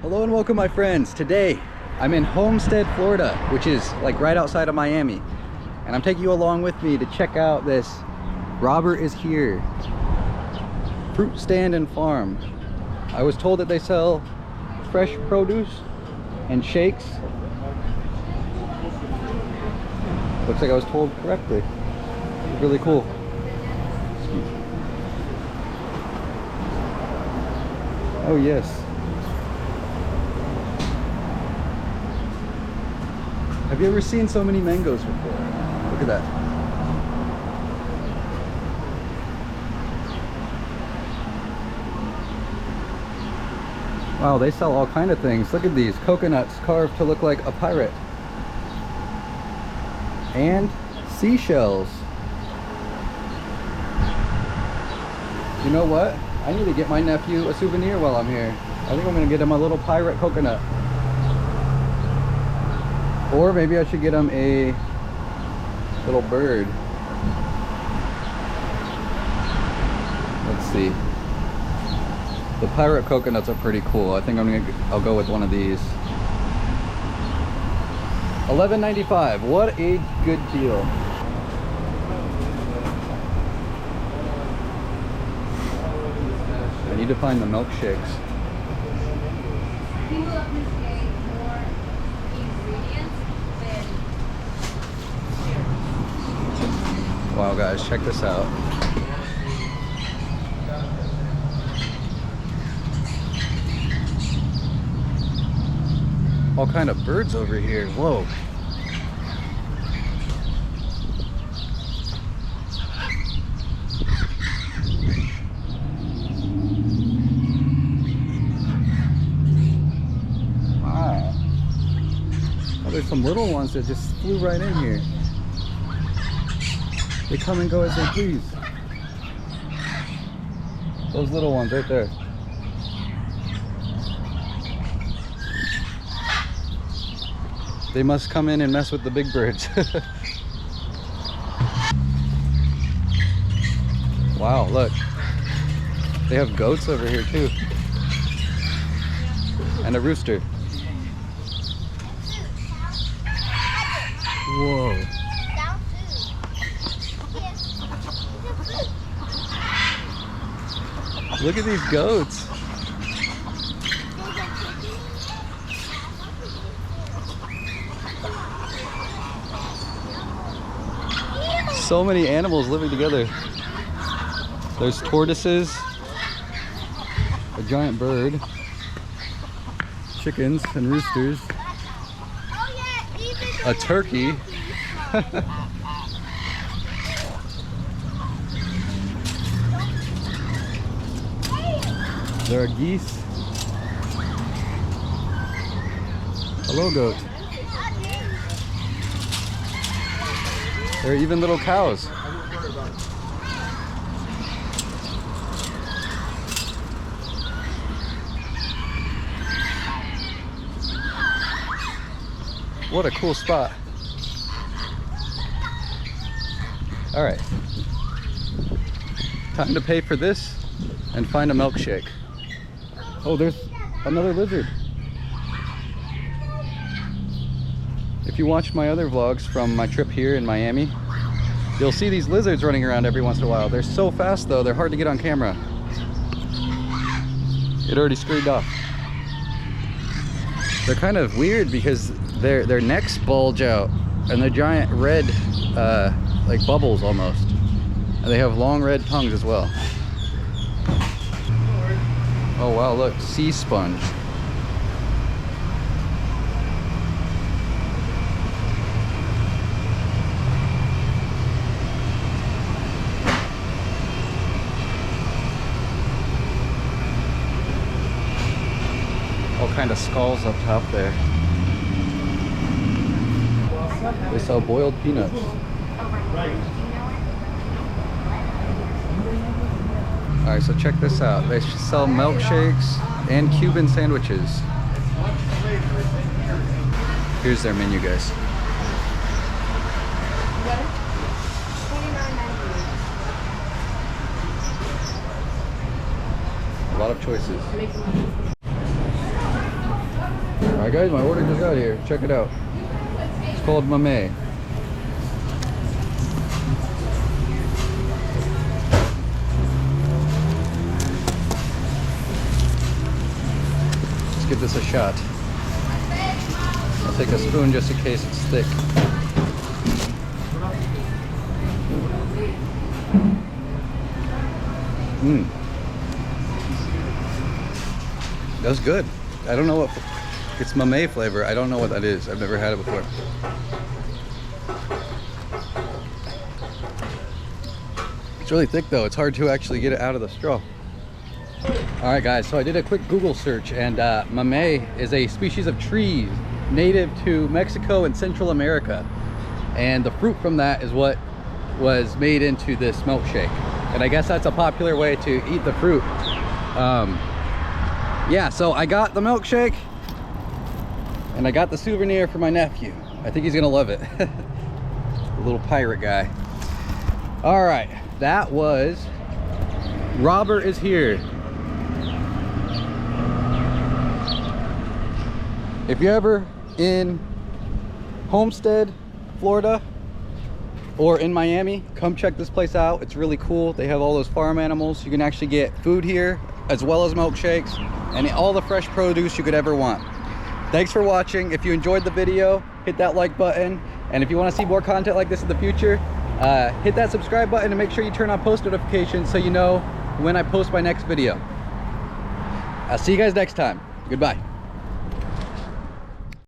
Hello and welcome, my friends. Today I'm in Homestead, Florida, which is like right outside of Miami, and I'm taking you along with me to check out this Robert is Here fruit stand and farm. I was told that they sell fresh produce and shakes. Looks like I was told correctly. Really cool. Oh yes. Have you ever seen so many mangoes before? Look at that. Wow, they sell all kind of things. Look at these coconuts carved to look like a pirate. And seashells. You know what? I need to get my nephew a souvenir while I'm here. I think I'm gonna get him a little pirate coconut. Or maybe I should get him a little bird. Let's see. The pirate coconuts are pretty cool. I think I'll go with one of these. $11.95. What a good deal. I need to find the milkshakes. Wow guys, check this out. All kind of birds over here. Whoa. Wow. Oh, there's some little ones that just flew right in here. They come and go as they please. Those little ones right there. They must come in and mess with the big birds. Wow, look. They have goats over here too. And a rooster. Whoa. Look at these goats. So many animals living together. There's tortoises, a giant bird, chickens and roosters, a turkey. There are geese. Hello, goat. There are even little cows. What a cool spot. All right. Time to pay for this and find a milkshake. Oh, there's another lizard. If you watch my other vlogs from my trip here in Miami, you'll see these lizards running around every once in a while. They're so fast though, they're hard to get on camera. It already scurried off. They're kind of weird because their necks bulge out and they're giant red, like bubbles almost. And they have long red tongues as well. Oh wow, look, sea sponge. All kind of skulls up top there. They sell boiled peanuts. Alright, so check this out. They sell milkshakes and Cuban sandwiches. Here's their menu, guys. A lot of choices. Alright guys, my order just got here. Check it out. It's called mamey. Let's give this a shot. I'll take a spoon just in case it's thick. That's good. I don't know what, it's mamey flavor. I don't know what that is. I've never had it before. It's really thick though. It's hard to actually get it out of the straw. All right guys, so I did a quick Google search, and mamey is a species of tree native to Mexico and Central America. And the fruit from that is what was made into this milkshake. And I guess that's a popular way to eat the fruit. Yeah, so I got the milkshake and I got the souvenir for my nephew. I think he's gonna love it. The little pirate guy. All right, that was Robert is Here. If you're ever in Homestead, Florida, or in Miami, come check this place out. It's really cool. They have all those farm animals. You can actually get food here as well as milkshakes and all the fresh produce you could ever want. Thanks for watching. If you enjoyed the video, hit that like button. And if you want to see more content like this in the future, hit that subscribe button and make sure you turn on post notifications so you know when I post my next video. I'll see you guys next time. Goodbye.